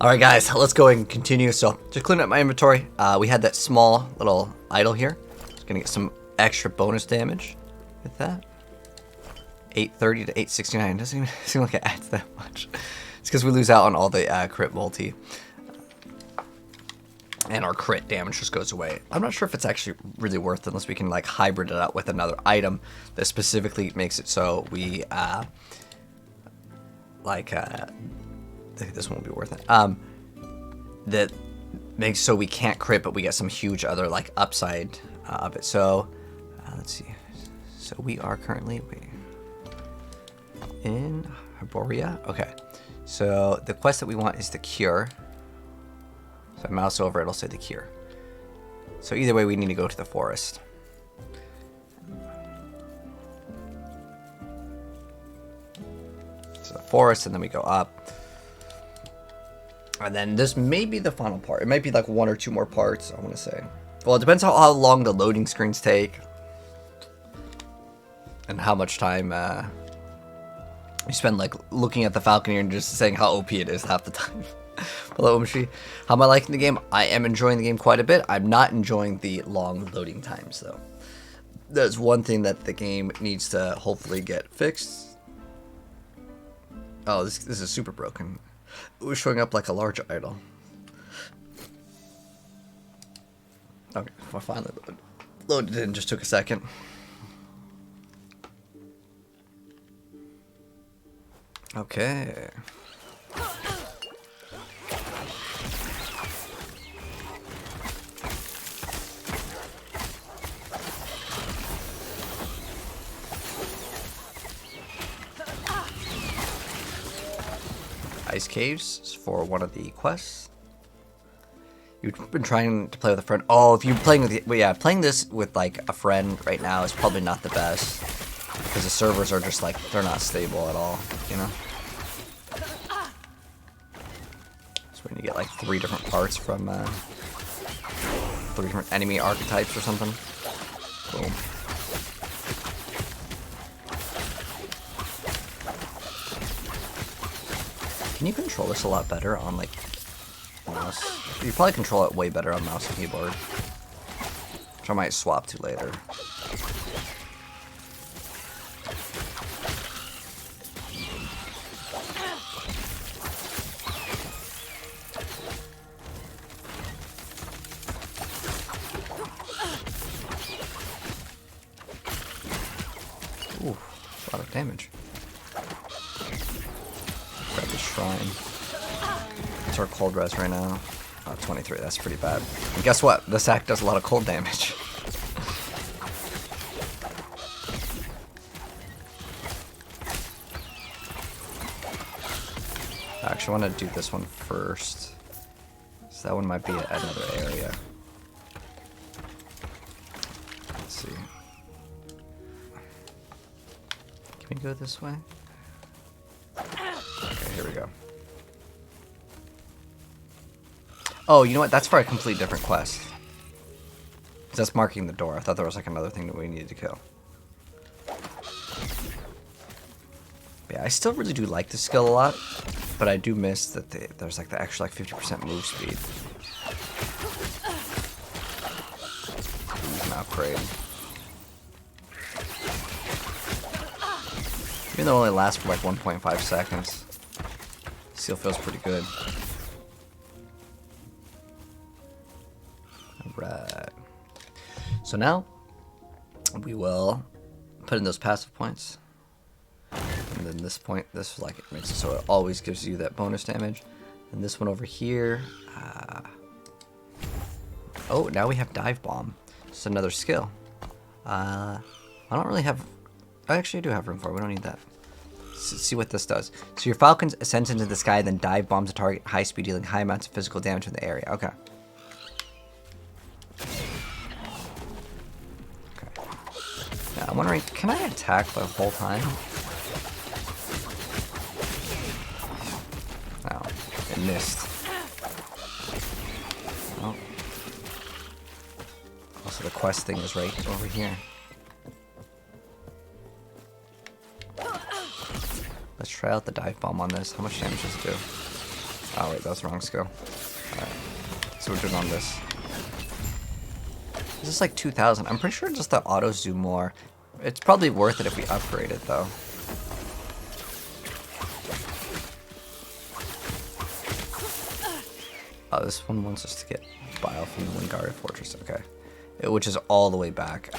Alright guys, let's go and continue. So, just cleaning up my inventory. We had that small little idol here. Just gonna get some extra bonus damage with that. 830 to 869. Doesn't even seem like it adds that much. It's because we lose out on all the crit multi. And our crit damage just goes away. I'm not sure if it's actually really worth it unless we can like hybrid it out with another item that specifically makes it so we this won't be worth it. That makes so we can't crit, but we get some huge other like upside of it. So let's see. So we are currently in Hyboria. Okay. So the quest that we want is the cure. So I mouse over, it'll say the cure. So either way, we need to go to the forest. So the forest, and then we go up. And then this may be the final part. It might be like 1 or 2 more parts, I want to say. Well, it depends how long the loading screens take. And how much time you spend like looking at the Falconeer and just saying how OP it is half the time. Hello, Umshi. How am I liking the game? I am enjoying the game quite a bit. I'm not enjoying the long loading times, though. That's one thing that the game needs to hopefully get fixed. Oh, this is super broken. It was showing up like a large idol. Okay, well, finally loaded in. Just took a second. Okay. Ice caves for one of the quests. You've been trying to play with a friend. Oh, if you're playing with well, yeah, playing this with like a friend right now is probably not the best because the servers are just like they're not stable at all, you know. So when you get like 3 different parts from 3 different enemy archetypes or something. Boom. Can you control this a lot better on like mouse? You probably control it way better on mouse and keyboard, which I might swap to later. Ooh, a lot of damage. Grab the shrine. It's our cold res right now. 23, that's pretty bad. And guess what? This act does a lot of cold damage. I actually want to do this one first. So that one might be another area. Let's see. Can we go this way? Okay, here we go. Oh, you know what? That's for a complete different quest. That's marking the door. I thought there was like another thing that we needed to kill. Yeah, I still really do like this skill a lot, but I do miss that there's like the extra like 50% move speed. You can upgrade. Even though it only lasts for like 1.5 seconds, still feels pretty good. Right. So now we will put in those passive points, and then this point, this like it makes it so it always gives you that bonus damage. And this one over here. Oh, now we have dive bomb. Just another skill. I don't really have. I actually do have room for it. We don't need that. Let's see what this does. So your falcon ascends into the sky, then dive bombs a target at high speed, dealing high amounts of physical damage in the area. Okay. Now, I'm wondering, can I attack the whole time? No, it missed. Oh. Also, the quest thing is right over here. Let's try out the dive bomb on this. How much damage does it do? Oh wait, that's the wrong skill. Alright. So we're doing on this. This is like 2,000. I'm pretty sure just the autos do more. It's probably worth it if we upgrade it though. Oh, this one wants us to get bile from the Lingari Fortress. Okay. Which is all the way back.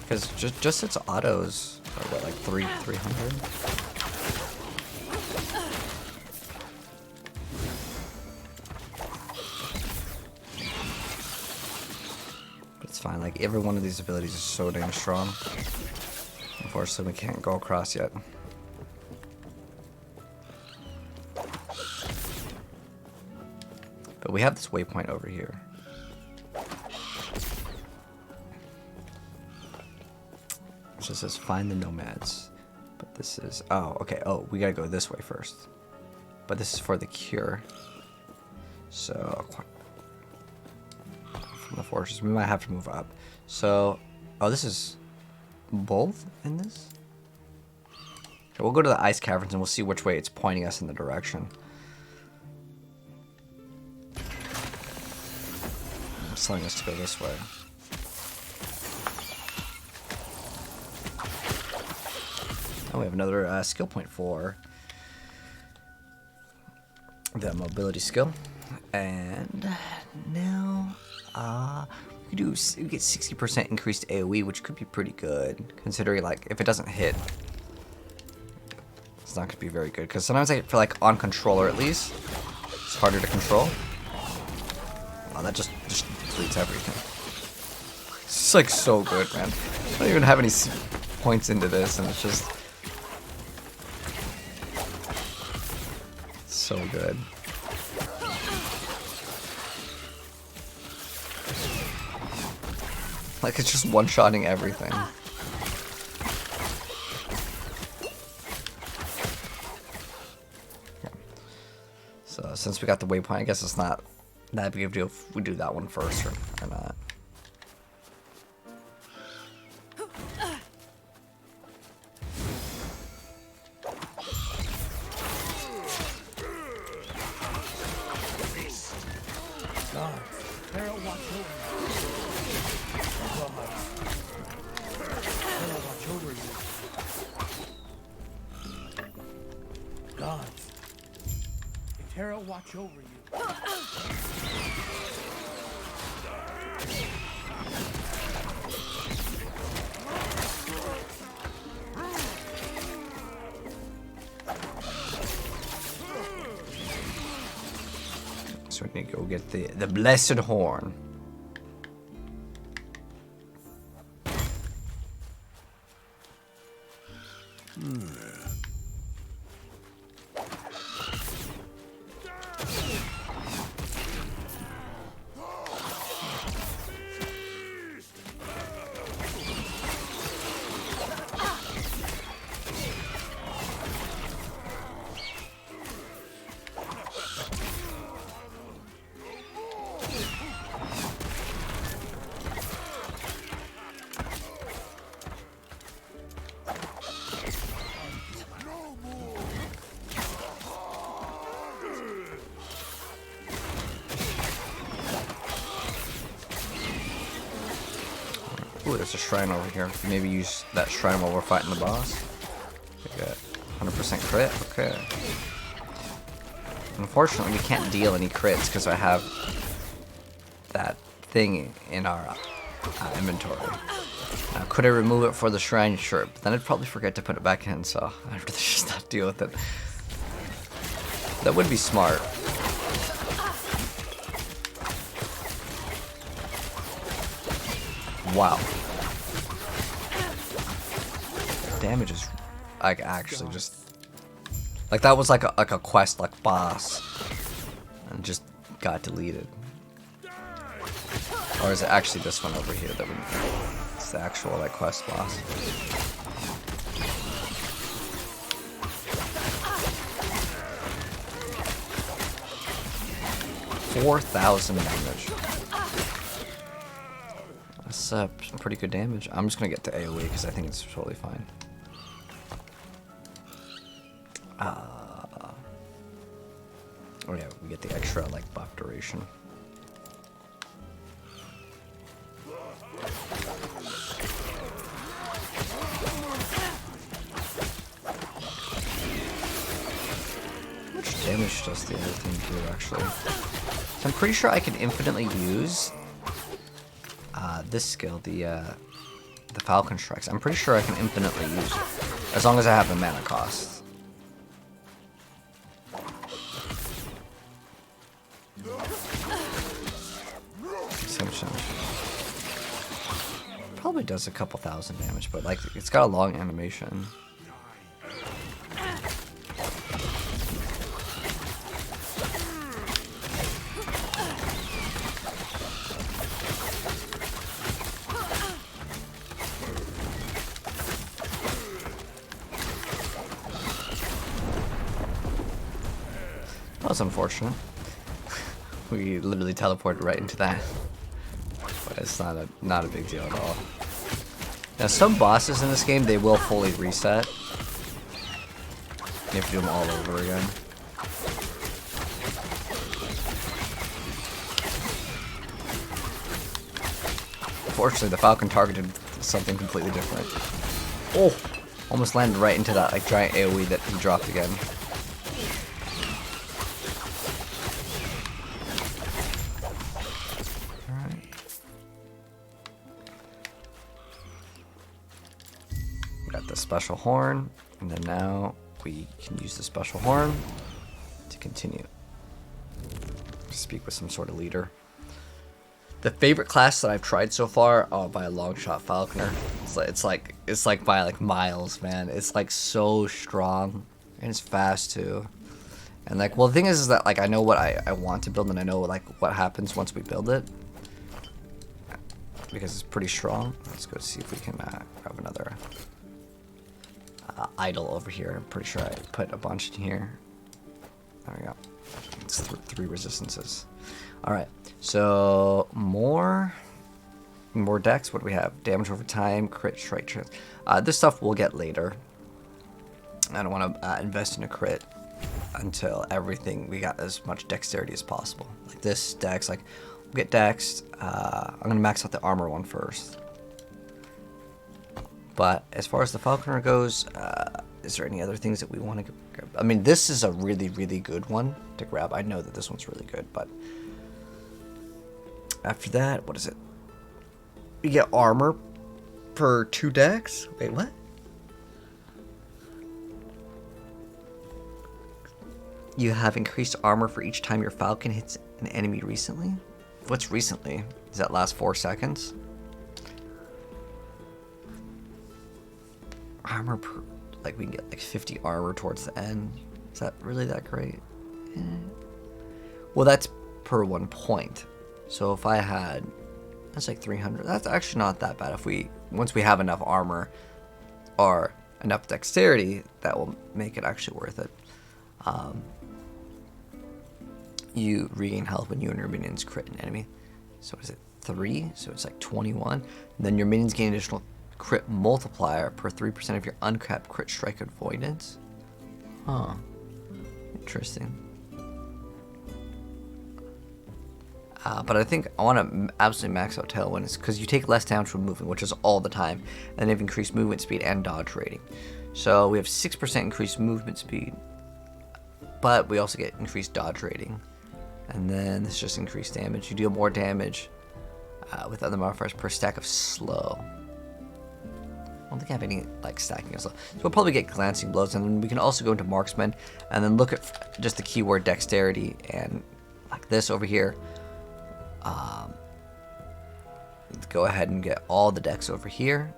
Because just its autos are what, like 300? But it's fine, like every one of these abilities is so damn strong. Unfortunately, we can't go across yet. But we have this waypoint over here. It just says find the nomads. But this is... Oh, okay. Oh, we gotta go this way first. But this is for the cure. So... From the fortress. We might have to move up. So... Oh, this is... both in this? Okay, we'll go to the ice caverns and we'll see which way it's pointing us in the direction. It's telling us to go this way. Oh, we have another skill point for the mobility skill. And now, we get 60% increased AoE, which could be pretty good, considering like if it doesn't hit, it's not gonna be very good. Because sometimes I feel like on controller at least, it's harder to control. Oh, that just deletes everything. It's like so good, man. I don't even have any points into this, and it's just so good. Like, it's just one-shotting everything. Yeah. So, since we got the waypoint, I guess it's not that big of a deal if we do that one first or not. Watch over you. So we need to go get the blessed horn. Ooh, there's a shrine over here. Maybe use that shrine while we're fighting the boss. We got 100% crit. Okay. Unfortunately, we can't deal any crits because I have that thing in our inventory. Now, could I remove it for the shrine? Sure, but then I'd probably forget to put it back in, so I'd rather just not deal with it. That would be smart. Wow. Damage is like actually just like that was like a quest like boss and just got deleted. Or is it actually this one over here that it's the actual like quest boss? 4,000 damage. some pretty good damage. I'm just gonna get to AoE because I think it's totally fine. Oh yeah, we get the extra like buff duration. How much damage does the other thing do actually? So I'm pretty sure I can infinitely use this skill, the Falcon Strikes. I'm pretty sure I can infinitely use it as long as I have the mana cost. Probably does a couple thousand damage, but like it's got a long animation. That was unfortunate. We literally teleported right into that. But it's not a big deal at all. Now some bosses in this game, they will fully reset. You have to do them all over again. Unfortunately, the Falcon targeted something completely different. Oh! Almost landed right into that like giant AoE that he dropped again. Special horn, and then now we can use the special horn to continue. Speak with some sort of leader. The favorite class that I've tried so far, oh, by a long shot, Falconer. It's like by like miles, man. It's like so strong, and it's fast too. And like, well, the thing is that like I know what I want to build, and I know like what happens once we build it, because it's pretty strong. Let's go see if we can grab another. Idle over here. I'm pretty sure I put a bunch in here. There we go. It's three resistances. Alright, so more decks. What do we have? Damage over time, crit, strike chance. This stuff we'll get later. I don't want to invest in a crit until everything, we got as much dexterity as possible. Like this dex, like we'll get dexed. I'm going to max out the armor one first. But as far as the Falconer goes, is there any other things that we want to grab? I mean, this is a really, really good one to grab. I know that this one's really good, but after that, what is it? We get armor per 2 decks? Wait, what? You have increased armor for each time your Falcon hits an enemy recently? What's recently? Does that last 4 seconds? Armor per, like we can get like 50 armor towards the end. Is that really that great? Eh. Well, that's per 1 point. So if I had, that's like 300. That's actually not that bad. If we, once we have enough armor or enough dexterity, that will make it actually worth it. You regain health when you and your minions crit an enemy. So is it 3? So it's like 21. And then your minions gain additional crit multiplier per 3% of your uncapped crit strike avoidance. Huh. Interesting. But I think I want to absolutely max out Tailwind because you take less damage from moving, which is all the time, and they've increased movement speed and dodge rating. So we have 6% increased movement speed, but we also get increased dodge rating. And then this just increased damage. You deal more damage with other modifiers per stack of slow. I don't think I have any like stacking of slow. So we'll probably get glancing blows, and then we can also go into marksman and then look at just the keyword dexterity and like this over here. Go ahead and get all the dex over here.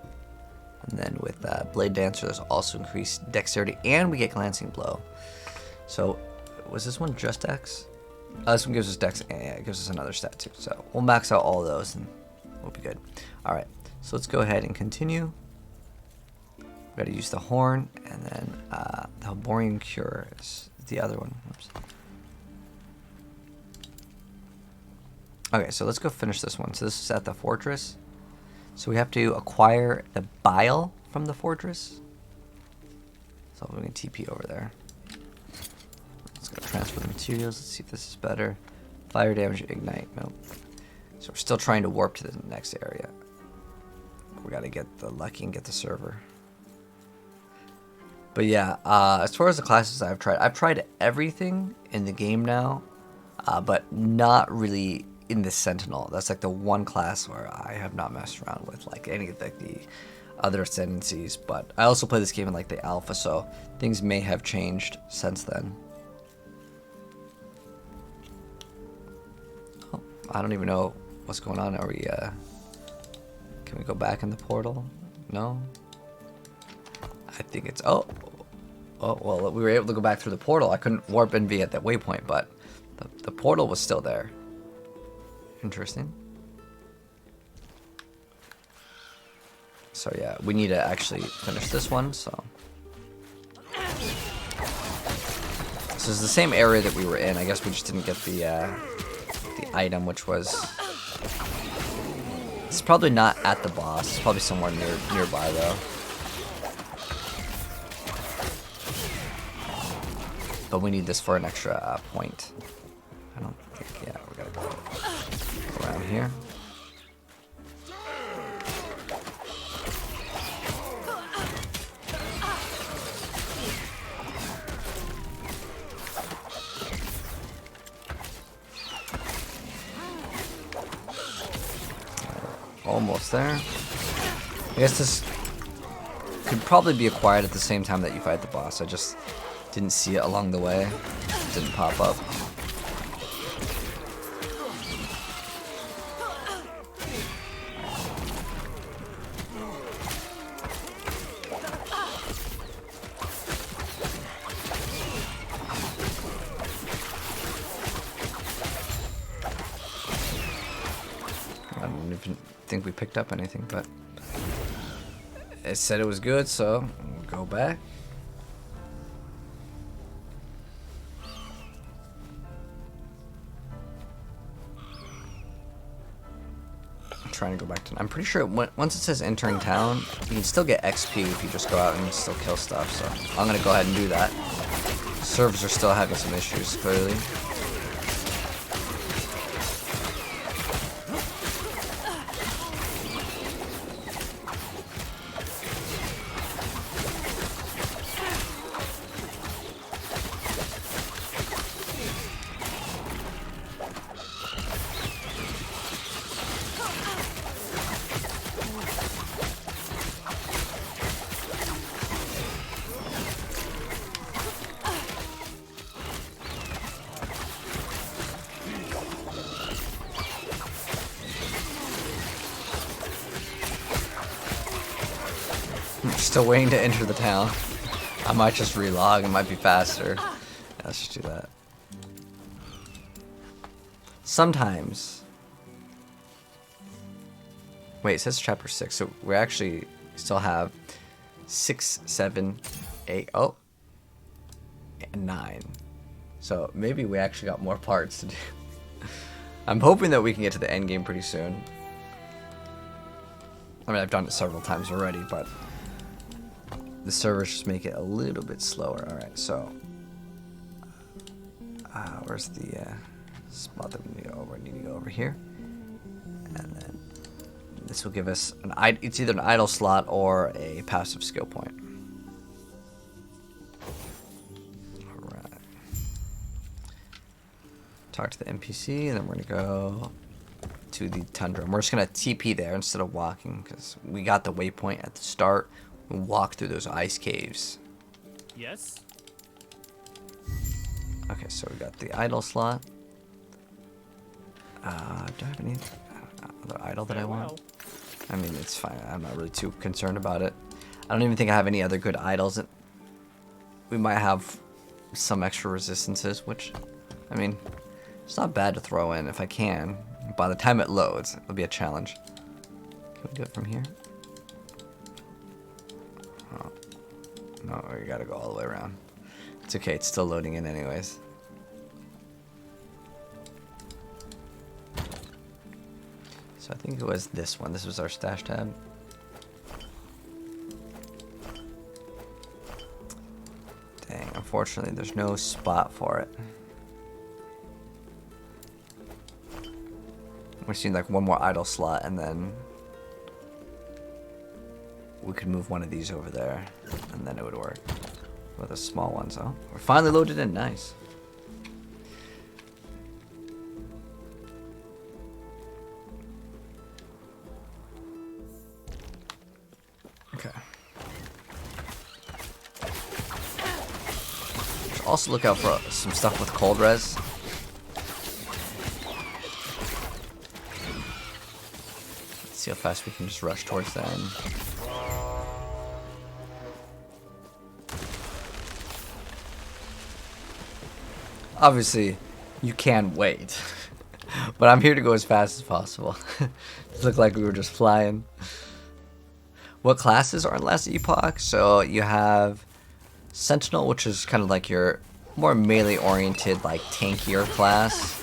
And then with Blade Dancer, there's also increased dexterity, and we get glancing blow. So was this one just dex? This one gives us dex, and yeah, it gives us another stat too. So we'll max out all of those, and we'll be good. All right, so let's go ahead and continue. We got to use the horn, and then the Hoborian Cure is the other one. Oops. Okay, so let's go finish this one. So this is at the fortress. So we have to acquire the bile from the fortress. So we're going to TP over there. Let's go transfer the materials. Let's see if this is better. Fire damage, ignite. Nope. So we're still trying to warp to the next area. We got to get the lucky and get the server. But yeah, as far as the classes I've tried everything in the game now, but not really in the Sentinel. That's like the one class where I have not messed around with like any of like the other ascendancies. But I also play this game in like the alpha, so things may have changed since then. Oh, I don't even know what's going on. Are we? Can we go back in the portal? No. I think it's oh well, we were able to go back through the portal. I couldn't warp and be at that waypoint, but the portal was still there. Interesting. So yeah, we need to actually finish this one. So this is the same area that we were in. I guess we just didn't get the item, which was. It's probably not at the boss. It's probably somewhere nearby though. But we need this for an extra point. I don't think. Yeah, we gotta go around here. Almost there. I guess this could probably be acquired at the same time that you fight the boss. I just didn't see it along the way. It didn't pop up. I don't even think we picked up anything, but it said it was good, so we'll go back. I'm trying to go back to. I'm pretty sure once it says entering town, you can still get XP if you just go out and still kill stuff. So I'm gonna go ahead and do that. Servers are still having some issues, clearly. Still waiting to enter the town. I might just relog, it might be faster. Yeah, let's just do that. Sometimes. Wait, it says chapter 6, so we actually still have 6, 7, 8, oh, and 9. So maybe we actually got more parts to do. I'm hoping that we can get to the end game pretty soon. I mean, I've done it several times already, but the servers just make it a little bit slower. Alright, so where's the spot that we need to go over? We need to go over here, and then this will give us it's either an idle slot or a passive skill point. Alright, talk to the NPC, and then we're gonna go to the Tundra, and we're just gonna TP there instead of walking because we got the waypoint at the start. We'll walk through those ice caves. Yes. Okay, so we got the idle slot. Do I have any other idle that I want? I mean, it's fine. I'm not really too concerned about it. I don't even think I have any other good idols. We might have some extra resistances, which, I mean, it's not bad to throw in if I can. By the time it loads, it'll be a challenge. Can we do it from here? Oh. No, we gotta go all the way around. It's okay, it's still loading in anyways. So So I think it was this one. This was our stash tab. Dang, unfortunately there's no spot for it. We're seeing like one more idle slot, and then we could move one of these over there, and then it would work. With the small ones, oh. We're finally loaded in, nice. Okay. Also look out for some stuff with cold res. Let's see how fast we can just rush towards that end. Obviously, you can wait, but I'm here to go as fast as possible. It looked like we were just flying. What classes are in last Epoch? So you have Sentinel, which is kind of like your more melee-oriented, like tankier class.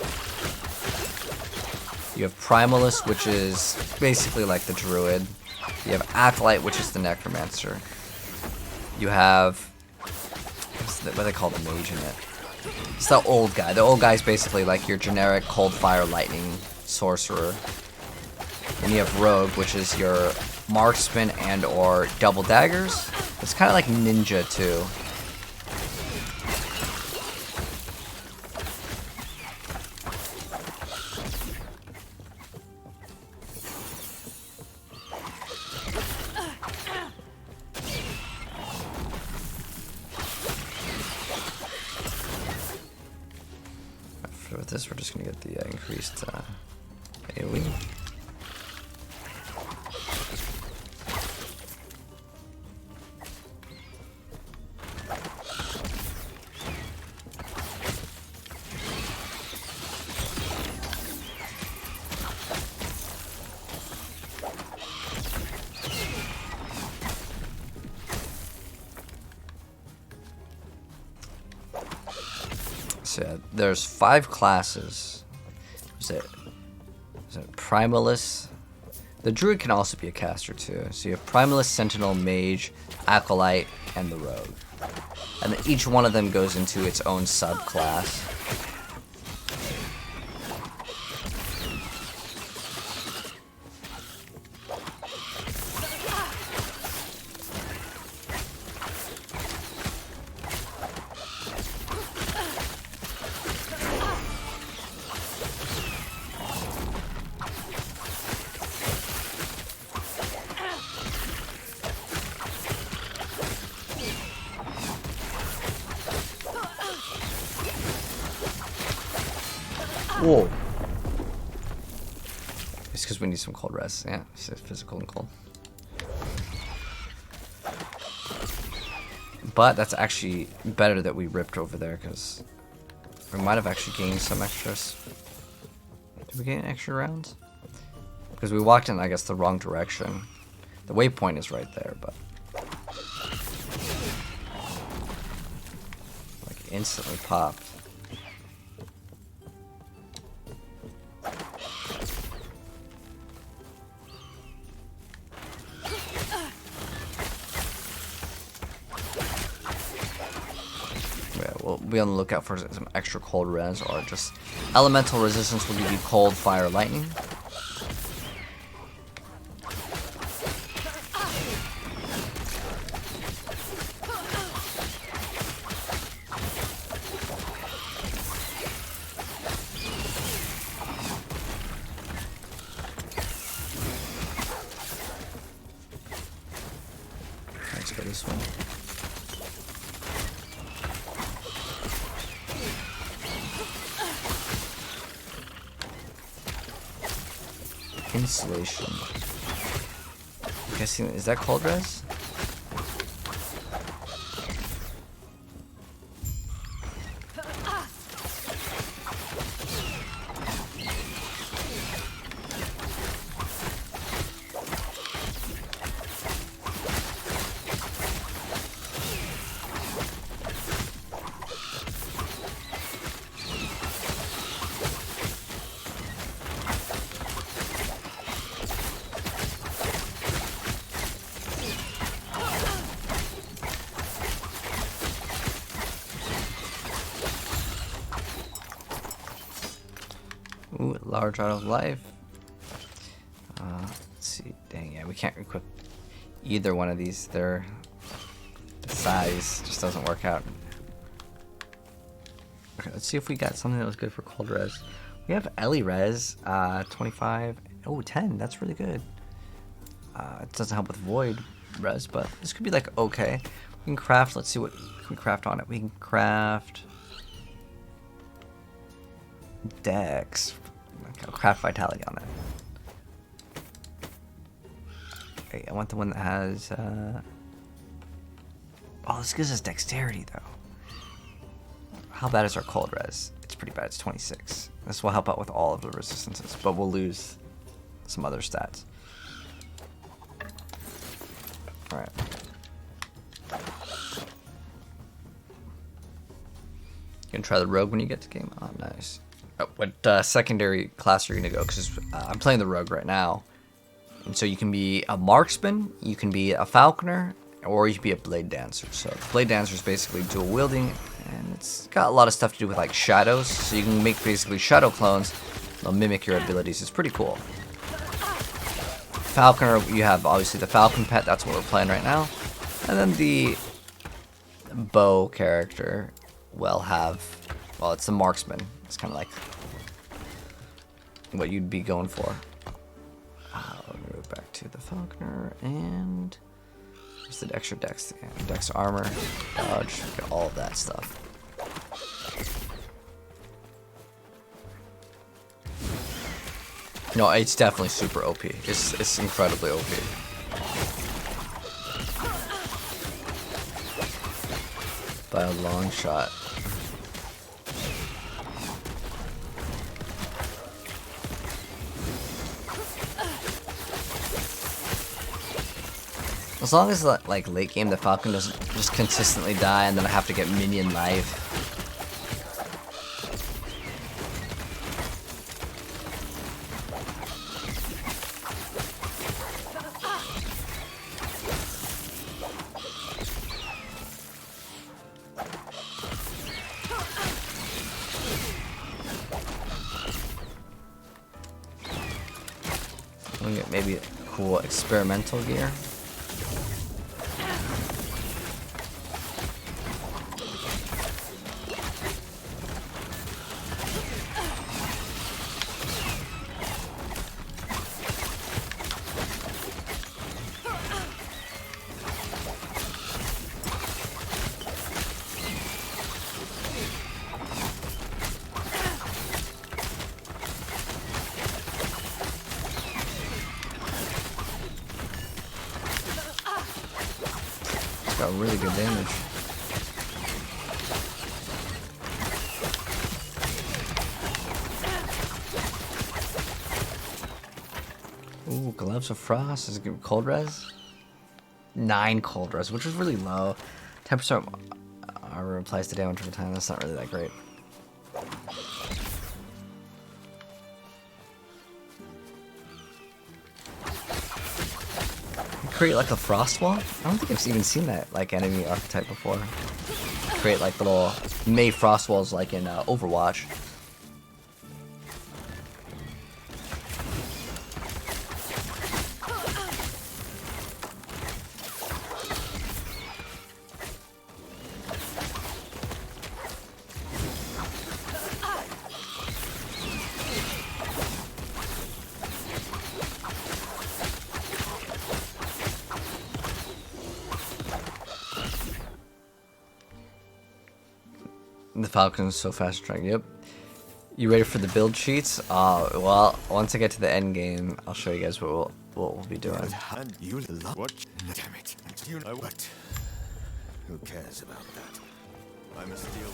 You have Primalist, which is basically like the Druid. You have Acolyte, which is the Necromancer. You have what do they call the mage in it? It's the old guy. The old guy is basically like your generic cold fire lightning sorcerer. Then you have Rogue, which is your marksman and or double daggers. It's kind of like ninja too. With this, we're just gonna get the increased AoE. So yeah, there's 5 classes. Is it Primalist? The Druid can also be a caster too. So you have Primalist, Sentinel, Mage, Acolyte, and the Rogue. And then each one of them goes into its own subclass. Whoa. It's because we need some cold res. Yeah, it's physical and cold. But that's actually better that we ripped over there, because we might have actually gained some extras. Did we gain extra rounds? Because we walked in, I guess, the wrong direction. The waypoint is right there, but like instantly popped. We'll be on the lookout for some extra cold res, or just elemental resistance will give you cold, fire, lightning. Let's go this one. Insulation. I'm guessing, is that cold res? Ooh, large out of life. Let's see. Dang, yeah, we can't equip either one of these. The size just doesn't work out. Okay, let's see if we got something that was good for cold res. We have Ellie res, 25. Oh, 10. That's really good. It doesn't help with void res, but this could be like okay. We can craft. Let's see what can we craft on it. We can craft Dex. Okay, I'll craft vitality on it. Okay, I want the one that has. Oh, this gives us dexterity though. How bad is our cold res? It's pretty bad. It's 26. This will help out with all of the resistances, but we'll lose some other stats. All right. You can try the rogue when you get to game. Oh, nice. Oh, what secondary class are you gonna go? Because I'm playing the rogue right now, and so you can be a marksman, you can be a falconer, or you can be a blade dancer. So blade dancer is basically dual wielding, and it's got a lot of stuff to do with like shadows. So you can make basically shadow clones. They'll mimic your abilities. It's pretty cool. Falconer, you have obviously the falcon pet. That's what we're playing right now, and then the bow character will have. Well, it's the marksman. It's kind of like what you'd be going for. I'll move back to the falconer and. Just the extra dex, dex armor, dodge, get all of that stuff. No, it's definitely super OP. It's incredibly OP. By a long shot. As long as like late game the Falcon doesn't just consistently die and then I have to get minion life. We'll get maybe a cool experimental gear. Got really good damage. Ooh, Gloves of Frost is a good cold res. 9 cold res, which is really low. 10% armor applies to damage over time. That's not really that great. Create like a frost wall? I don't think I've even seen that like enemy archetype before. Create like little May frost walls like in Overwatch. The Falcon's so fast track. Yep. You ready for the build sheets? Well, once I get to the end game, I'll show you guys what we'll be doing. You love what? Damn it! You know what? Who cares about that? I'm a steel.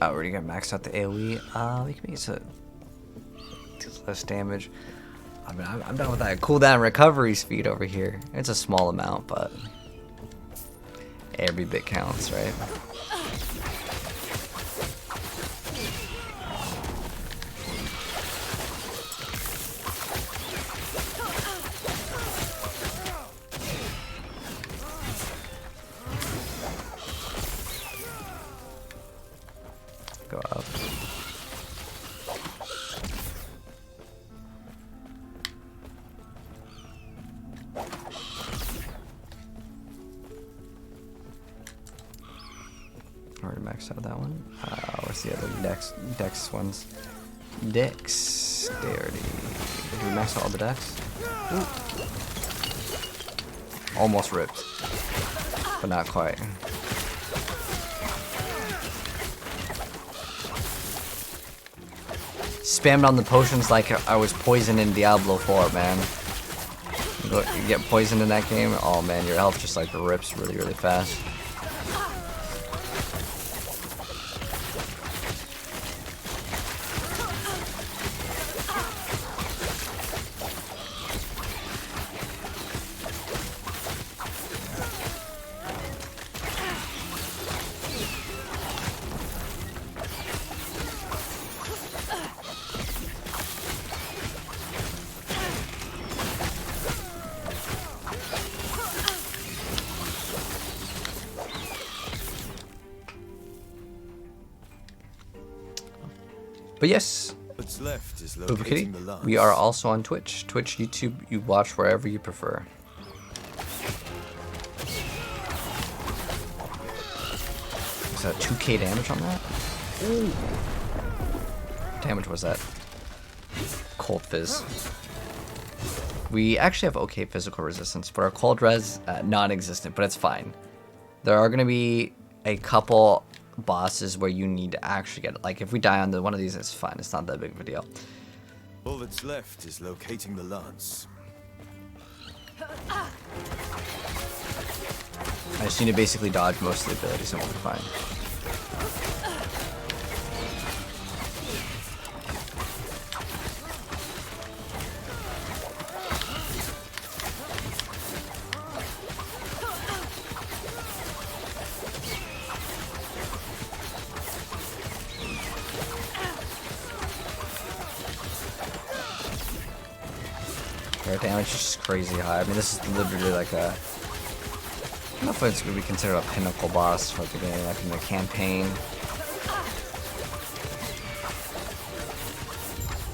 Oh, we already got maxed out the AoE. We can make it so it does less damage. I mean, I'm done with that cooldown recovery speed over here. It's a small amount, but every bit counts, right? Go up. Already maxed out that one. What's the other dex ones? Dexterity. Did we max out all the dex? Ooh. Almost ripped, but not quite. Spammed on the potions like I was poisoned in Diablo 4, man. You get poisoned in that game, oh man, your health just like rips really, really fast. But yes, What's left is Kitty, locating the lance. we are also on Twitch. Twitch, YouTube, you watch wherever you prefer. Is that 2k damage on that? Ooh. What damage was that? Cold Fizz. We actually have okay physical resistance, but our cold res, non-existent, but it's fine. There are going to be a couple bosses where you need to actually get it. Like if we die on one of these, it's fine. It's not that big of a deal. All that's left is locating the lance. I just need to basically dodge most of the abilities and we'll be fine. Their damage is just crazy high. I mean, this is literally like a... I don't know if it's going to be considered a pinnacle boss for the game, like in the campaign.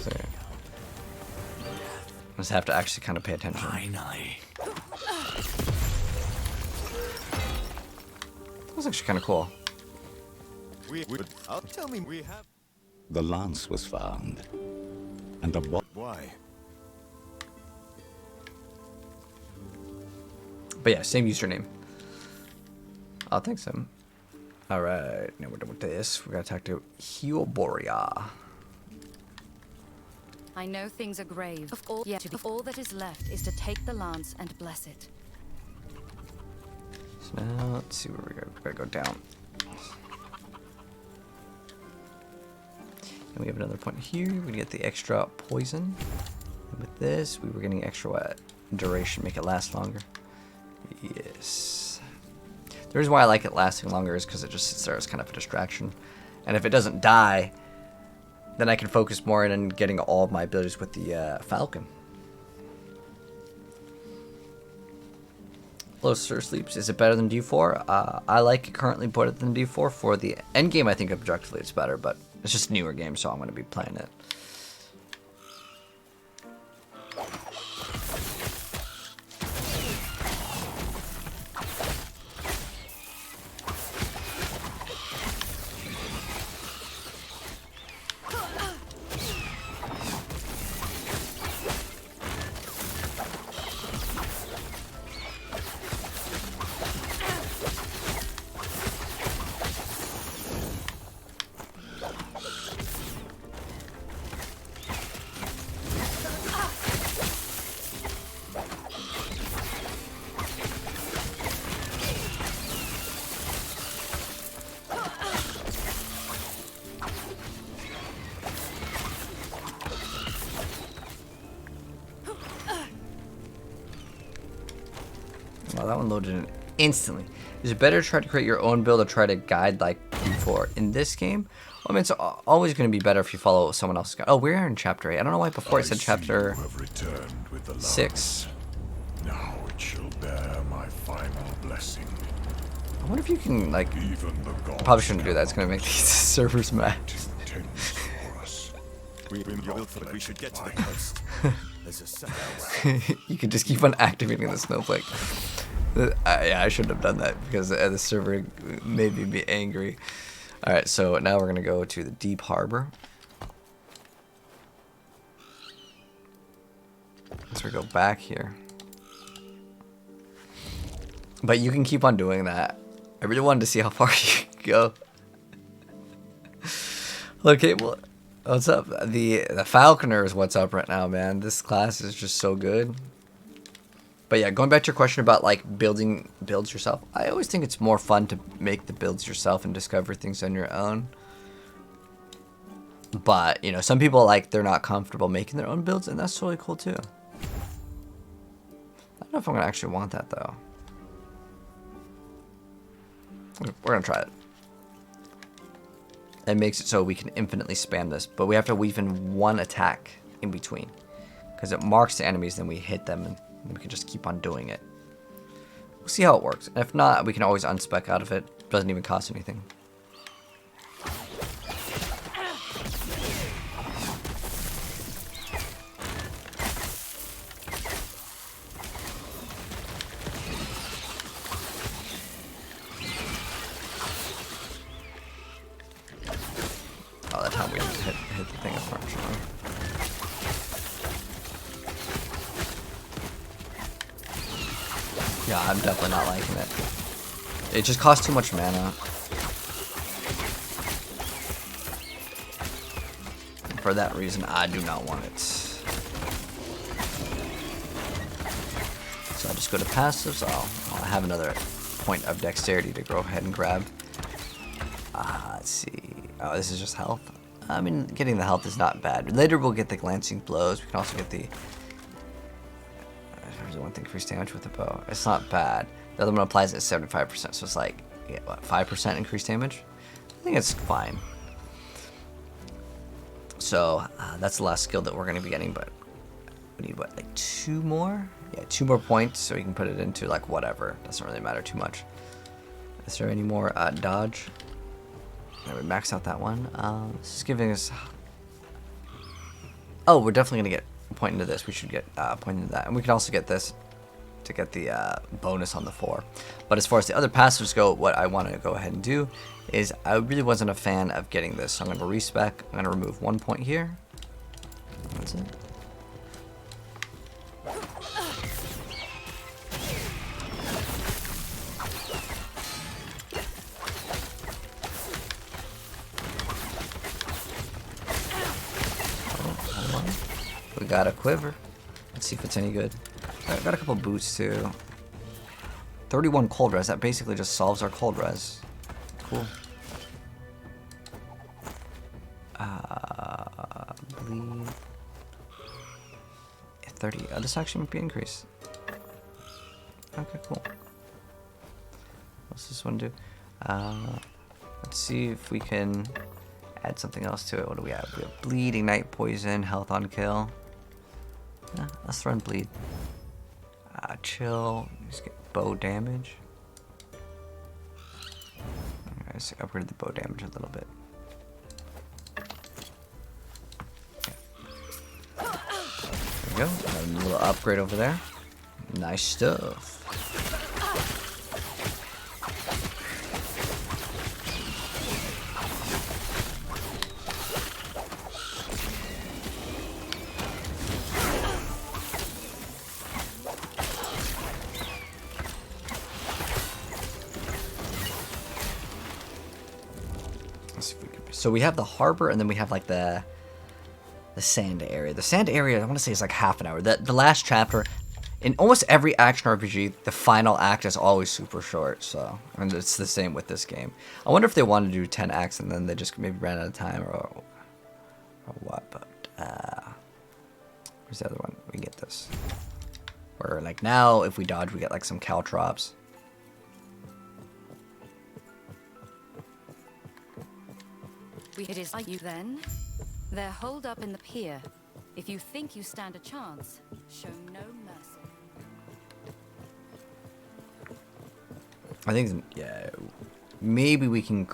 So, just have to actually kind of pay attention. That's actually kind of cool. Tell me we have. The lance was found, and the Why? But yeah, same username. Oh, thanks, Sam. Alright, now we're done with this. We gotta talk to Yugioh. I know things are grave. All that is left is to take the lance and bless it. So now, let's see where we go. We gotta go down. And we have another point here. We get the extra poison. And with this, we were getting extra what? Duration, make it last longer. Yes. The reason why I like it lasting longer is because it just sits there as kind of a distraction. And if it doesn't die, then I can focus more in on getting all of my abilities with the Falcon. Closer sleeps. Is it better than D4? I like it currently better than D4. For the Endgame, I think objectively it's better, but it's just a newer game, so I'm going to be playing it. Oh, that one loaded in instantly. Is it better to try to create your own build or try to guide like before? In this game, well, I mean, it's always going to be better if you follow someone else's guide. Oh, we're in chapter 8. I don't know why before it said chapter 6. Now it shall bear my final blessing. I wonder if you can, like, Even the gods probably shouldn't do that. It's going to make these servers mad. tends for us. We should get to the coast. There's a second. You can just keep on activating the snowflake. Yeah, I shouldn't have done that because the server made me be angry. Alright, so now we're going to go to the deep harbor. So we go back here. But you can keep on doing that. I really wanted to see how far you can go. Okay, well, what's up? The Falconer is what's up right now, man. This class is just so good. But yeah, going back to your question about like building builds yourself, I always think it's more fun to make the builds yourself and discover things on your own. But, you know, some people like they're not comfortable making their own builds, and that's totally cool too. I don't know if I'm gonna actually want that though. We're gonna try it. It makes it so we can infinitely spam this, but we have to weave in one attack in between, because it marks the enemies, then we hit them, and we can just keep on doing it. We'll see how it works. And if not, we can always unspec out of it. Doesn't even cost anything. Oh, that time we hit the thing unfortunately. Yeah, I'm definitely not liking it. It just costs too much mana. And for that reason, I do not want it. So I just go to passives. I'll have another point of dexterity to go ahead and grab. Let's see. Oh, this is just health. I mean, getting the health is not bad. Later we'll get the glancing blows. We can also get the... There's one thing, increased damage with the bow. It's not bad. The other one applies at 75%, so it's like, yeah, what, 5% increased damage? I think it's fine. So, that's the last skill that we're going to be getting, but we need, what, like 2 more? Yeah, 2 more points, so we can put it into, like, whatever. Doesn't really matter too much. Is there any more dodge? Yeah, we maxed out that one. This is giving us... Oh, we're definitely going to get a point into this. We should get a point into that. And we can also get this to get the bonus on the 4. But as far as the other passives go, what I want to go ahead and do is I really wasn't a fan of getting this. So I'm going to respec. I'm going to remove 1 point here. That's it. We got a quiver. Let's see if it's any good. I got a couple boots too. 31 cold res. That basically just solves our cold res. Cool. Bleed. 30. Oh, this actually might be increased. Okay, cool. What's this one do? Let's see if we can add something else to it. What do we have? We have bleed, ignite, poison, health on kill. Yeah, let's run bleed. Chill. Just get bow damage. Alright, let's upgrade the bow damage a little bit. Okay. There we go. Got a little upgrade over there. Nice stuff. So we have the harbor, and then we have like the sand area. The sand area, I want to say, is like half an hour. The last chapter, in almost every action RPG, the final act is always super short. So, and it's the same with this game. I wonder if they wanted to do 10 acts and then they just maybe ran out of time or what. But where's the other one? We can get this. Where like now, if we dodge, we get like some caltrops. It is like you then. They're holed up in the pier. If you think you stand a chance, show no mercy. I think, yeah, maybe we can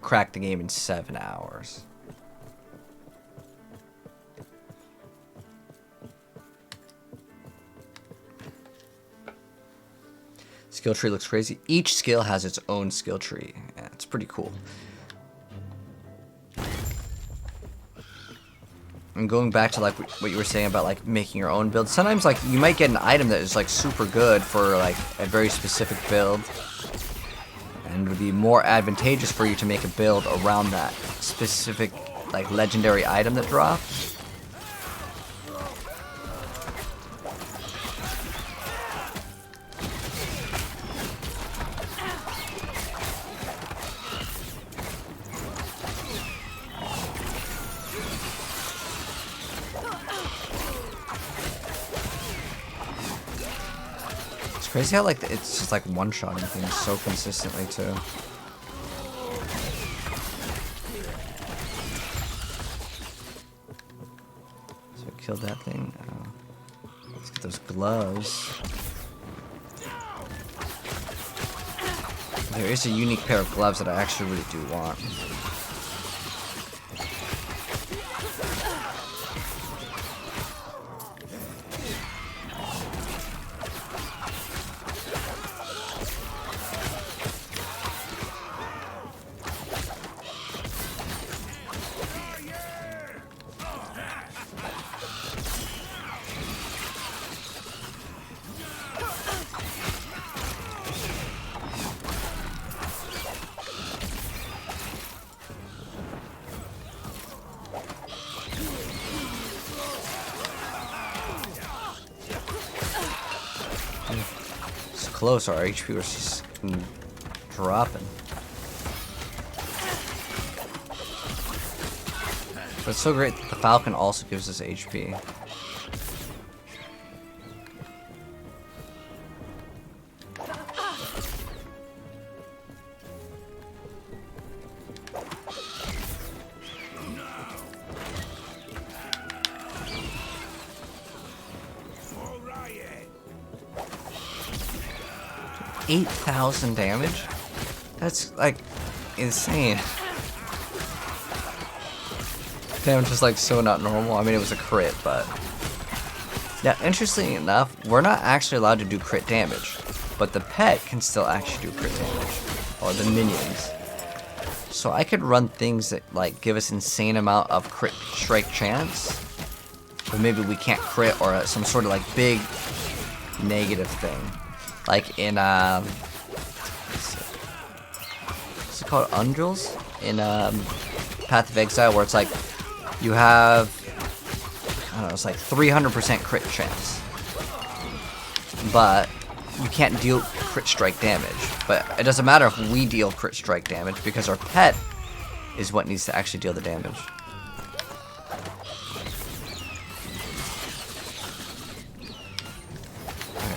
crack the game in 7 hours. Skill tree looks crazy. Each skill has its own skill tree. Yeah, it's pretty cool. And going back to like what you were saying about like making your own build, sometimes like you might get an item that is like super good for like a very specific build, and it would be more advantageous for you to make a build around that specific like legendary item that drops. Crazy how like it's just like one-shotting things so consistently too. So we killed that thing. Let's get those gloves. There is a unique pair of gloves that I actually really do want. Close, our HP was just dropping. But it's so great that the Falcon also gives us HP. $8,000 damage? That's like insane. Damage is like so not normal. I mean, it was a crit, but yeah, interestingly enough, we're not actually allowed to do crit damage, but the pet can still actually do crit damage, or the minions. So I could run things that like give us insane amount of crit strike chance, but maybe we can't crit, or some sort of like big negative thing. Like in, what's it called? Undrils? In, Path of Exile, where it's like, you have, I don't know, it's like 300% crit chance. But, you can't deal crit strike damage. But it doesn't matter if we deal crit strike damage, because our pet is what needs to actually deal the damage.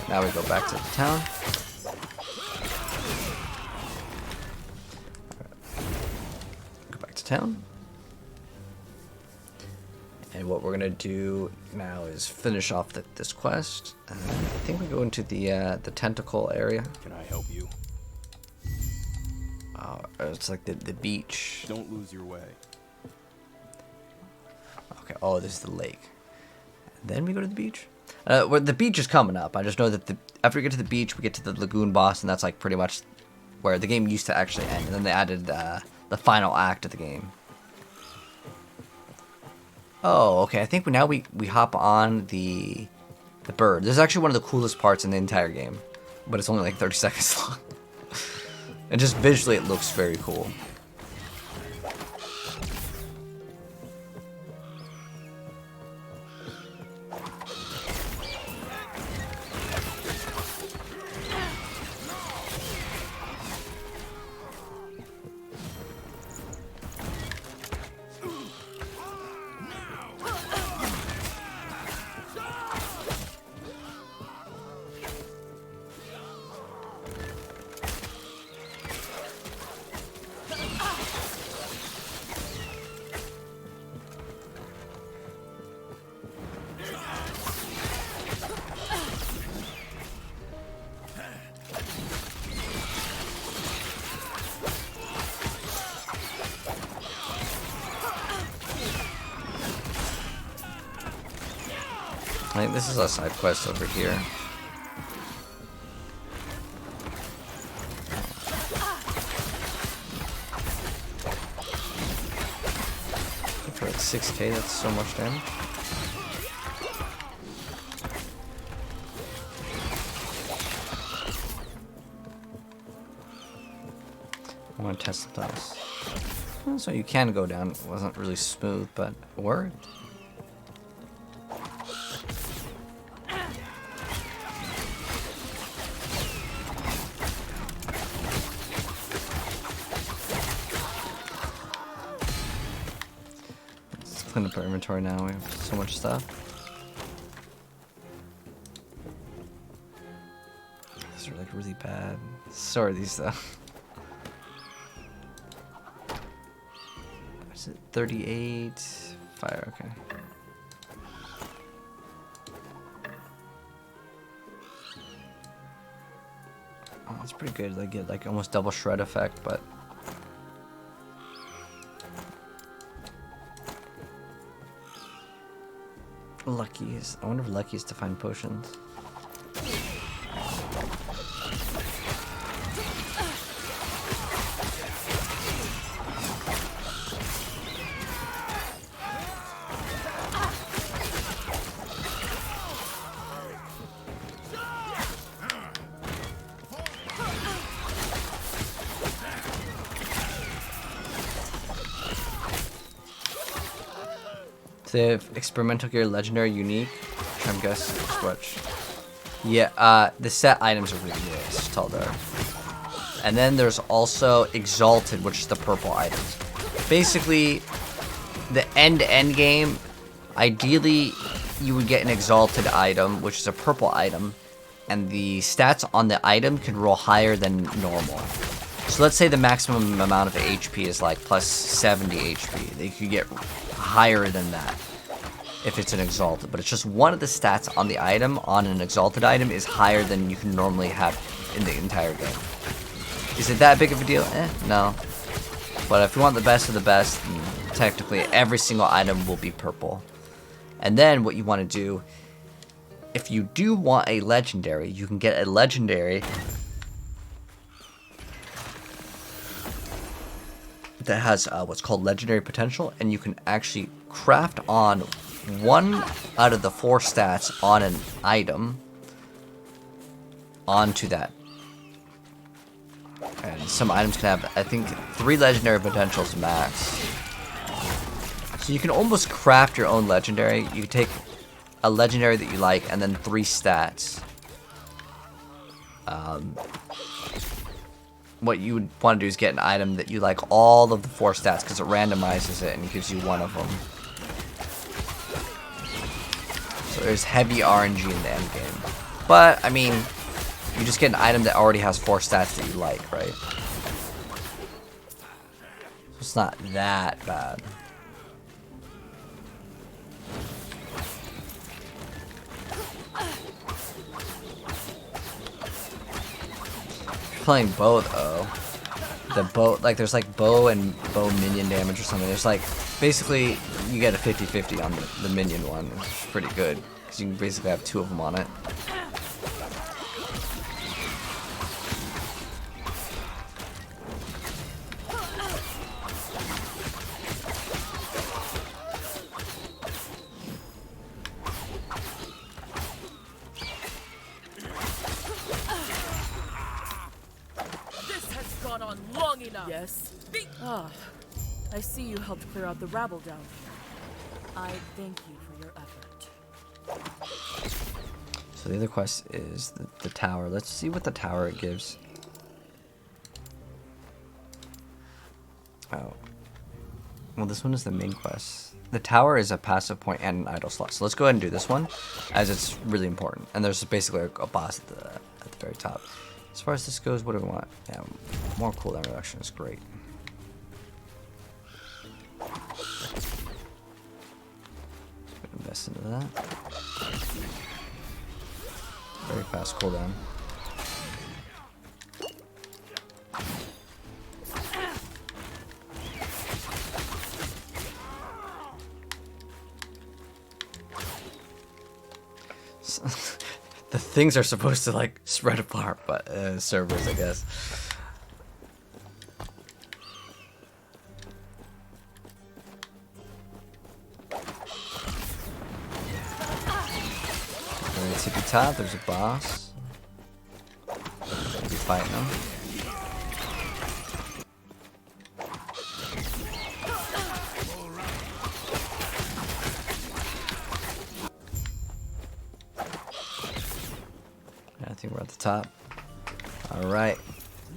Now we go back to the town. Go back to town. And what we're gonna do now is finish off this quest. I think we go into the tentacle area. Can I help you? It's like the beach. Don't lose your way. Okay. Oh, this is the lake. Then we go to the beach. Well, the beach is coming up. I just know that after we get to the beach, we get to the lagoon boss, and that's like pretty much where the game used to actually end. And then they added the final act of the game. Oh, okay. I think now we hop on the bird. This is actually one of the coolest parts in the entire game, but it's only like 30 seconds long. And just visually, it looks very cool. I think this is a side quest over here. For like 6k, that's so much damage. I want to test the dice. So you can go down. It wasn't really smooth, but it worked. Let's clean up our inventory now. We have so much stuff. These are like really bad. So are these though. Is it 38? Fire, okay. Oh, that's pretty good. They get like almost double shred effect, but Lucky's. I wonder if Lucky's to find potions. They have experimental gear, legendary, unique. Which I'm guessing is which. Yeah, the set items are really nice, Tundra. And then there's also exalted, which is the purple items. Basically, the end game, ideally you would get an exalted item, which is a purple item, and the stats on the item can roll higher than normal. So let's say the maximum amount of HP is like plus 70 HP. They could get higher than that if it's an exalted, but it's just one of the stats on the item on an exalted item is higher than you can normally have in the entire game. Is it that big of a deal? No. But if you want the best of the best, technically every single item will be purple. And then what you want to do, if you do want a legendary, you can get a legendary that has what's called legendary potential, and you can actually craft on one out of the 4 stats on an item onto that. And some items can have, I think, 3 legendary potentials max. So you can almost craft your own legendary. You take a legendary that you like and then 3 stats. What you would want to do is get an item that you like all of the 4 stats, because it randomizes it and gives you one of them. So there's heavy RNG in the end game. But, I mean, you just get an item that already has 4 stats that you like, right? So it's not that bad. Playing bow though, the bow, like there's like bow and bow minion damage or something. There's like basically you get a 50-50 on the minion one, which is pretty good because you can basically have 2 of them on it. Yes. Ah, I see you helped clear out the rabble down here. I thank you for your effort. So the other quest is the tower. Let's see what the tower it gives. Oh. Well, this one is the main quest. The tower is a passive point and an idle slot. So let's go ahead and do this one, as it's really important. And there's basically a boss at the very top. As far as this goes, what do we want? Yeah, more cooldown reduction is great. Invest into that. Very fast cooldown. The things are supposed to like spread apart, but servers, I guess. TP top, there's a boss. Be fighting him. Yeah, I think we're at the top. Alright.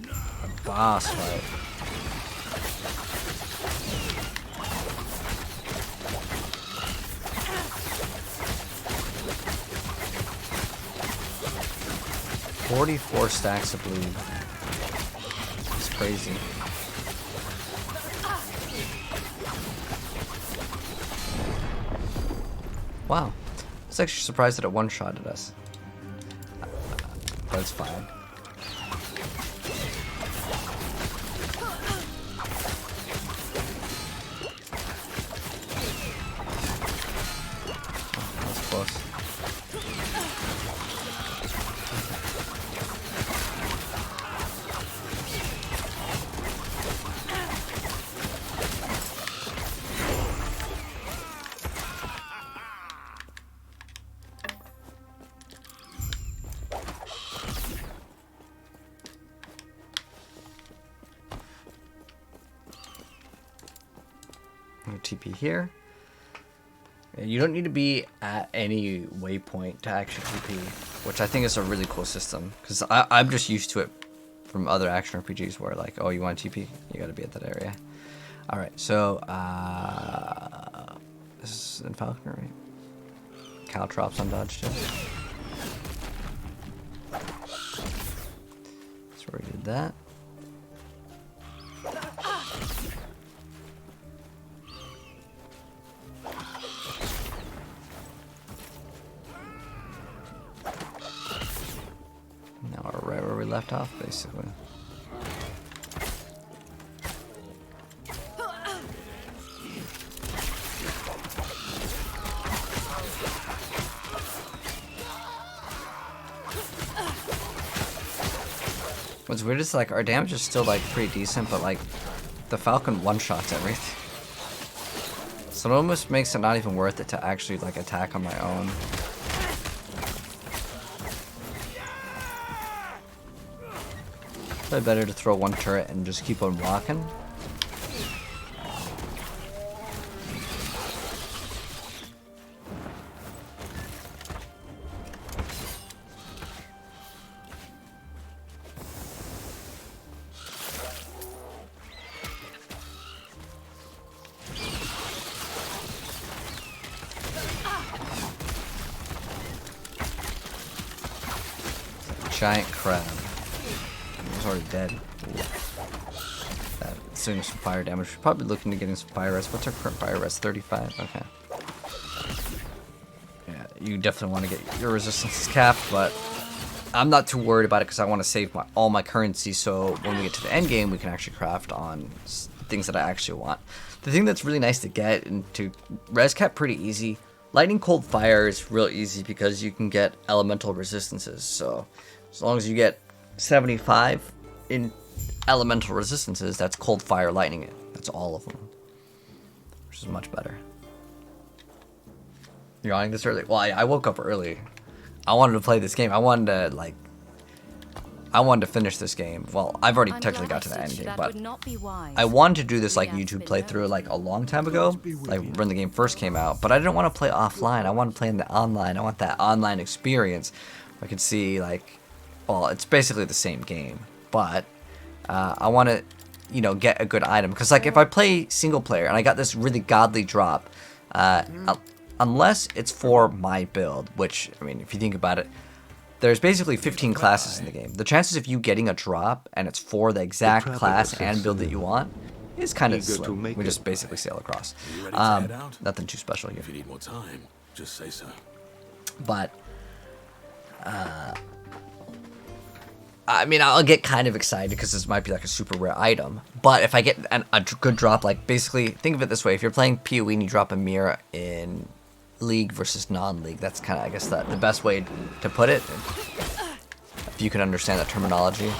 A boss fight. $44 stacks of bleed. It's crazy. Wow. I was actually surprised that it one-shotted us. But it's fine. Oh, that was close. TP here. You don't need to be at any waypoint to actually TP, which I think is a really cool system because I'm just used to it from other action RPGs where like, oh, you want to TP, you got to be at that area. All right, so this is in Falconer, right? Caltrops on dodge too. So we did that. Now we're right where we left off, basically. What's weird is like our damage is still like pretty decent, but like the Falcon one-shots everything. So it almost makes it not even worth it to actually like attack on my own. Probably better to throw one turret and just keep on walking. Giant crab. He's already dead. That's doing some fire damage. We're probably looking to get some fire rest. What's our current fire rest? 35? Okay. Yeah, you definitely want to get your resistance capped, but I'm not too worried about it because I want to save all my currency so when we get to the end game we can actually craft on things that I actually want. The thing that's really nice to get and to res cap pretty easy. Lightning cold fire is real easy because you can get elemental resistances. So as long as you get 75 in elemental resistances, that's cold fire lightning it. That's all of them, which is much better. You're on this early? Well, I woke up early. I wanted to play this game. I wanted to finish this game. Well, I've already technically got to the end game, but I wanted to do this like YouTube playthrough like a long time ago, like when the game first came out. But I didn't want to play offline. I want to play in the online. I want that online experience. I could see like, well, it's basically the same game, but I want to, you know, get a good item because like if I play single player and I got this really godly drop, unless it's for my build, which I mean, if you think about it. There's basically 15 classes in the game. The chances of you getting a drop and it's for the exact class and build that you want is kind of slim. We just basically sail across. Nothing too special here. If you need more time, just say so. But I mean, I'll get kind of excited because this might be like a super rare item. But if I get a good drop, like basically think of it this way: if you're playing PoE and you drop a mirror in league versus non-league. That's kind of, I guess, the best way to put it, if you can understand that terminology.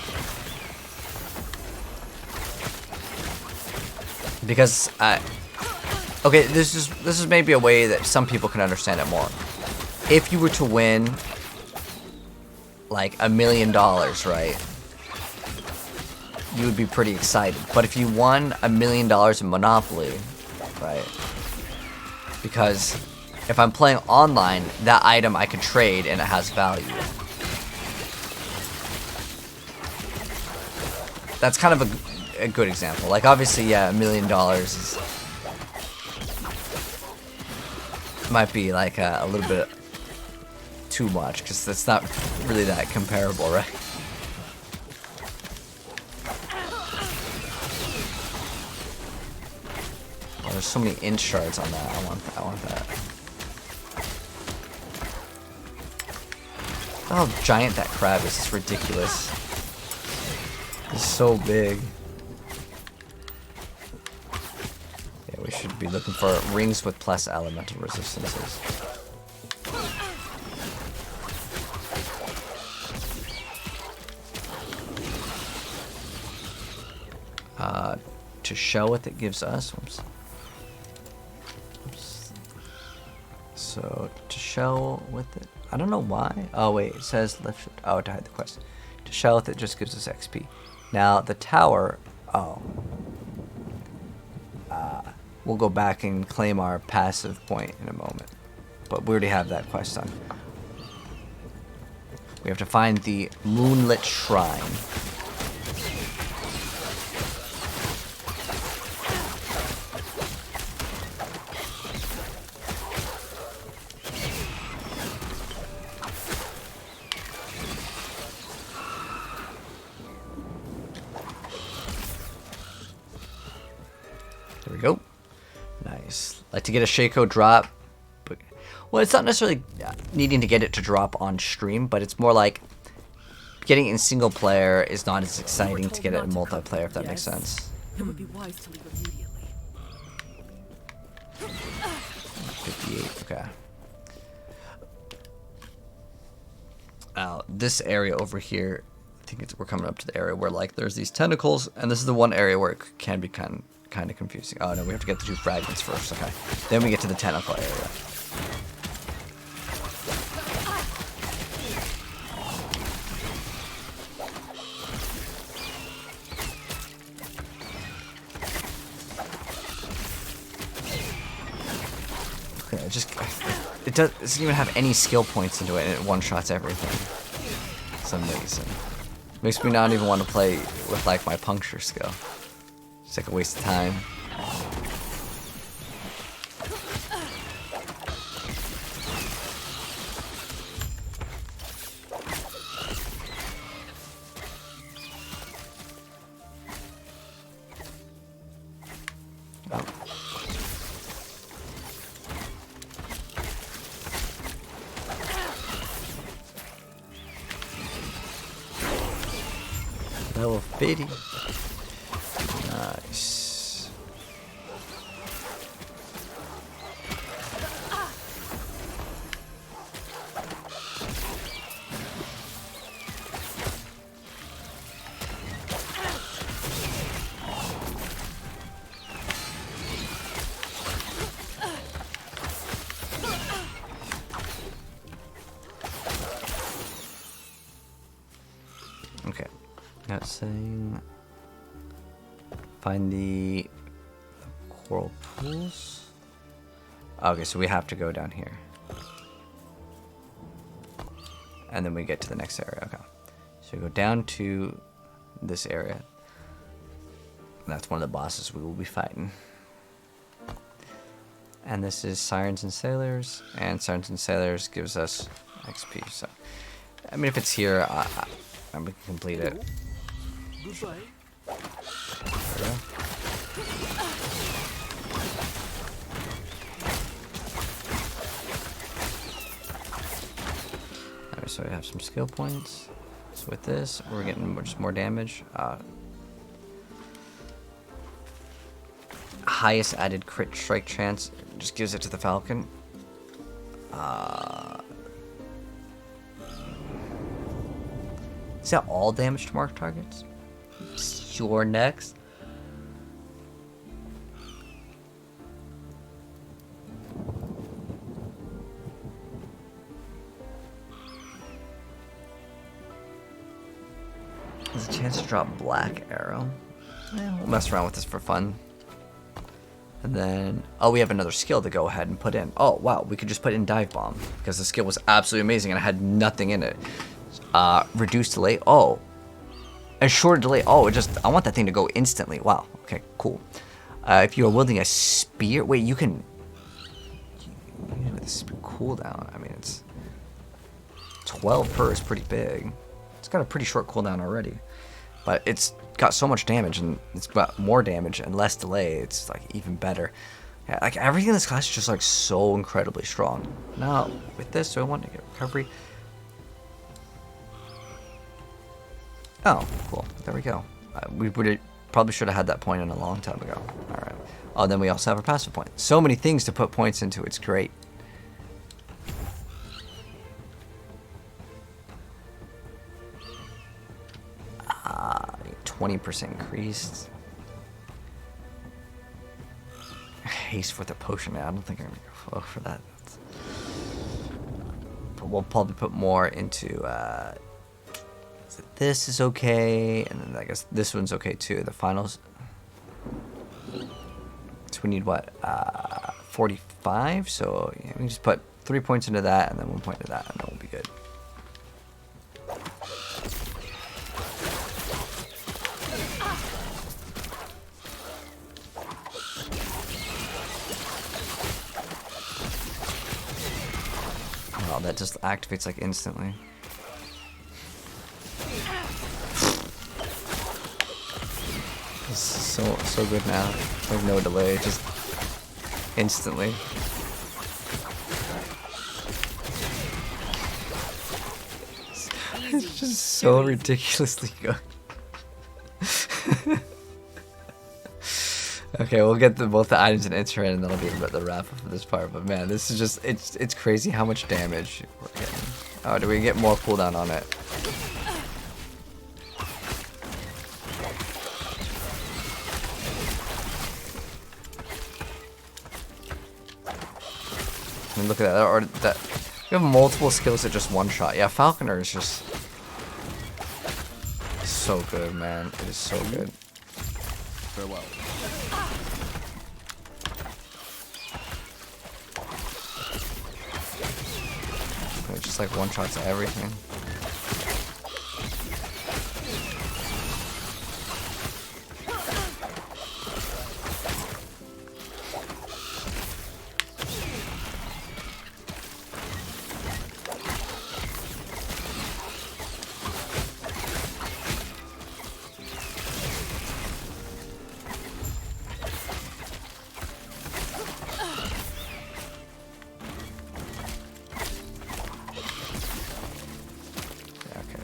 Because okay, this is maybe a way that some people can understand it more. If you were to win like $1 million, right, you would be pretty excited. But if you won $1 million in Monopoly, right, because if I'm playing online, that item I can trade and it has value. That's kind of a good example. Like, obviously, yeah, $1 million is, might be like a little bit too much, because that's not really that comparable, right? Oh, there's so many inch shards on that. I want that. Look how giant that crab is. It's ridiculous. It's so big. Yeah, we should be looking for rings with plus elemental resistances. To show what it gives us. Oops. So to show with it, I don't know why. Oh wait, it says left shift. Oh, to hide the quest. To show with it just gives us XP. Now the tower. Oh. We'll go back and claim our passive point in a moment, but we already have that quest done. We have to find the Moonlit Shrine. There we go. Nice. Like to get a Shaco drop. But, well, it's not necessarily needing to get it to drop on stream, but it's more like getting it in single player is not as exciting to get it in multiplayer, if that makes sense. It would be wise to leave immediately. 58, okay. This area over here, I think we're coming up to the area where like there's these tentacles, and this is the one area where it can be kind of confusing. Oh no, we have to get the 2 fragments first. Okay, then we get to the tentacle area. Okay, it doesn't even have any skill points into it, and it one-shots everything. It's amazing. Makes me not even want to play with like my puncture skill. It's like a waste of time. Level 50. Nice. Okay. That's saying find the coral pools. Okay, so we have to go down here. And then we get to the next area. Okay. So we go down to this area. That's one of the bosses we will be fighting. And this is Sirens and Sailors. And Sirens and Sailors gives us XP. So, I mean, if it's here, we can complete it. Goodbye. There we go. Alright, so we have some skill points. So with this, we're getting just more damage. Highest added crit strike chance just gives it to the Falcon. Is that all damage to marked targets? You're next. There's a chance to drop black arrow. Yeah, we'll mess around with this for fun. And then, oh, we have another skill to go ahead and put in. Oh, wow, we could just put in dive bomb because the skill was absolutely amazing and I had nothing in it. Reduce delay. Oh, a short delay. Oh, I want that thing to go instantly. Wow. Okay, cool. If you are wielding a spear, wait, you can with a spear cooldown. I mean, it's 12 per is pretty big. It's got a pretty short cooldown already, but it's got so much damage and it's got more damage and less delay. It's like even better. Yeah, like everything in this class is just like so incredibly strong. Now with this, do I want to get recovery? Oh, cool. There we go. We probably should have had that point in a long time ago. All right. Oh, then we also have our passive point. So many things to put points into. It's great. 20% increased. Haste with a potion. I don't think I'm gonna go for that. But we'll probably put more into. This is okay, and then I guess this one's okay too. The finals. So we need what? 45. So yeah, we can just put 3 points into that, and then 1 point into that, and that will be good. Wow, that just activates like instantly. This is so good now. Like no delay, just instantly. It's just so ridiculously good. Okay, we'll get both the items and intro in, and that'll be the wrap up of this part. But man, this is just it's crazy how much damage we're getting. Oh, do we get more cooldown on it? I mean, look at that. Or that we have multiple skills that just one shot. Yeah, Falconer is just so good, man. It is so good. Farewell. It just like one shots everything.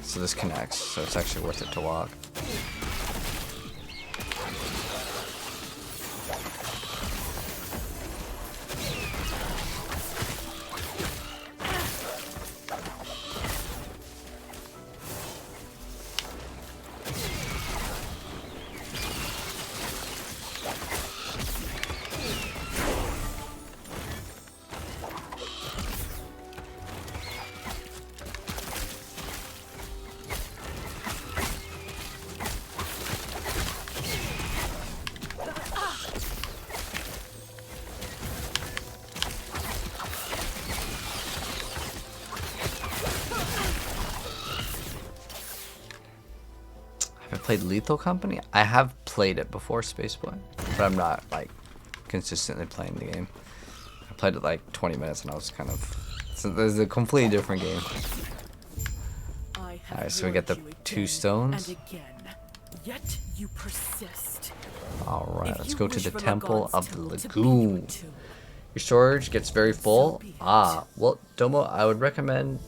So this connects, so it's actually worth it to walk. Played Lethal Company? I have played it before, Spaceboy, but I'm not like consistently playing the game. I played it like 20 minutes and I was kind of, so there's a completely different game. Alright, so we get the 2 stones. And again, yet you persist. Alright, let's go to the Temple of the Lagoon. Your storage gets very full. Well, Domo, I would recommend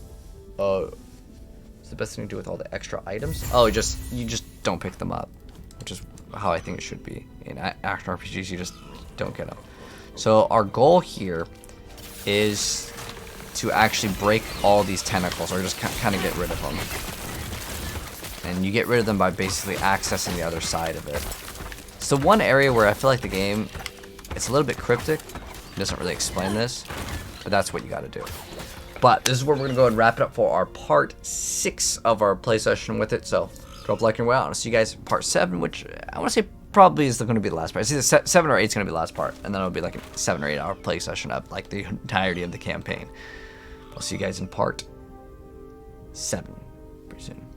it's the best thing to do with all the extra items. Oh, you just don't pick them up, which is how I think it should be. In action RPGs, you just don't get them. So our goal here is to actually break all these tentacles, or just kind of get rid of them. And you get rid of them by basically accessing the other side of it. It's the one area where I feel like the game, it's a little bit cryptic. It doesn't really explain this, but that's what you got to do. But this is where we're going to go and wrap it up for our part 6 of our play session with it. So drop a like and way out. I'll see you guys in part 7, which I want to say probably is going to be the last part. It's either 7 or 8 is going to be the last part, and then it'll be like a 7 or 8 hour play session of like the entirety of the campaign. I'll see you guys in part 7 pretty soon.